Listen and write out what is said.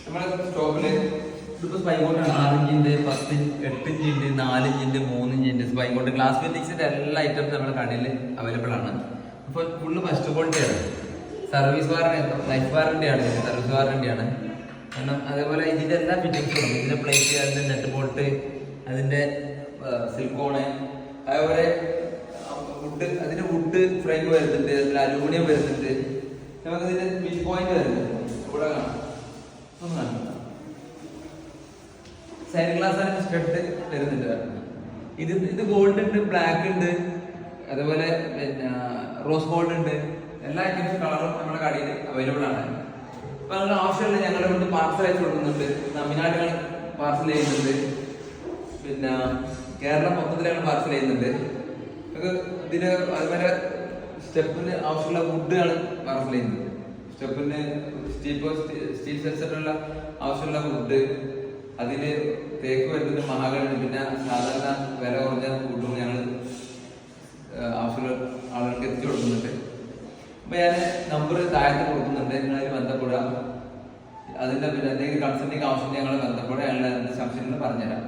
നമ്മളെ സ്റ്റോക്കില് ഇതിപ്പോ സ്പൈക്കോട്ടാണ് 6 ഇഞ്ചിന്റെ 10 8 ഇഞ്ചിന്റെ 4 ഇഞ്ചിന്റെ 3 ഇഞ്ചിന്റെ സ്പൈക്കോട്ട് ഗ്ലാസ് ഫിറ്റിംഗ്സിന്റെ എല്ലാ ഐറ്റംസും നമ്മുടെ കടയിൽ അവൈലബിൾ ആണ്. അപ്പൊ ഫുള്ള് ഫസ്റ്റ് ക്വാളിറ്റി ആണ്. സർവീസ് വാറണ്ടി ലൈഫ് വാറണ്ടി ആണ്, സർവീസ് വാറണ്ടി ആണ്. കാരണം അതേപോലെ ഇതിന്റെ എല്ലാ ഫിറ്റിംഗ്സും ഉണ്ട്. ഇതിന്റെ പ്ലേറ്റ്, അതിന്റെ നെറ്റ് ബോൾട്ട്, അതിന്റെ സിലിക്കോണ്, അതേപോലെ വുഡ്, അതിന്റെ വുഡ് ഫ്രെയിം വരുന്നുണ്ട്, അതിൽ അലൂമിനിയം വരുന്നുണ്ട്. നമുക്ക് ഇതിന്റെ മിഡ് പോയിന്റ് വരുന്നുണ്ട്, ഇവിടെ കാണാം. ഒന്ന് കാണാം, സൈഡ് ഗ്ലാസ് ആണ്, സ്റ്റഡ് വരുന്നുണ്ട്. ഇത് ഗോൾഡ് ഉണ്ട്, ബ്ലാക്ക് ഉണ്ട്, അതുപോലെ പിന്നെ റോസ് ഗോൾഡ് ഉണ്ട്. എല്ലാ ഐറ്റംസ് കളറും നമ്മുടെ കടയിൽ അവൈലബിൾ ആണ്. അപ്പൊ നിങ്ങൾക്ക് ആവശ്യമുള്ള ഞങ്ങളുടെ കൊണ്ട് പാർസൽ അയച്ചു കൊടുക്കുന്നുണ്ട്. തമിഴ്നാടുകൾ പാർസൽ ചെയ്യുന്നുണ്ട്, പിന്നെ കേരളം മൊത്തത്തിൽ ഞങ്ങൾ പാർസൽ ചെയ്യുന്നുണ്ട്. ഇതിന് അതുപോലെ സ്റ്റെപ്പിന് ആവശ്യമുള്ള വുഡാണ് പാർസൽ ചെയ്യുന്നത്. സ്റ്റെപ്പിന് സ്റ്റീൽ സെറ്റുള്ള ആവശ്യമുള്ള വുഡ്, അതിന് തേക്ക് വരുന്നത് മഹാഗണി, പിന്നെ സാധാരണ വില കുറഞ്ഞ വുഡും ഞങ്ങൾ ആവശ്യമുള്ള ആളുകൾക്ക് എത്തിച്ചു കൊടുക്കുന്നുണ്ട്. അപ്പൊ ഞാൻ നമ്പർ താഴത്ത് കൊടുക്കുന്നുണ്ട്, നിങ്ങളതിൽ ബന്ധപ്പെടുക. അതിന്റെ പിന്നെ എന്തെങ്കിലും കൺസൾട്ടിങ് ആവശ്യം ഞങ്ങൾ ബന്ധപ്പെടുക, ഞങ്ങൾ സംശയങ്ങൾ പറഞ്ഞുതരാം.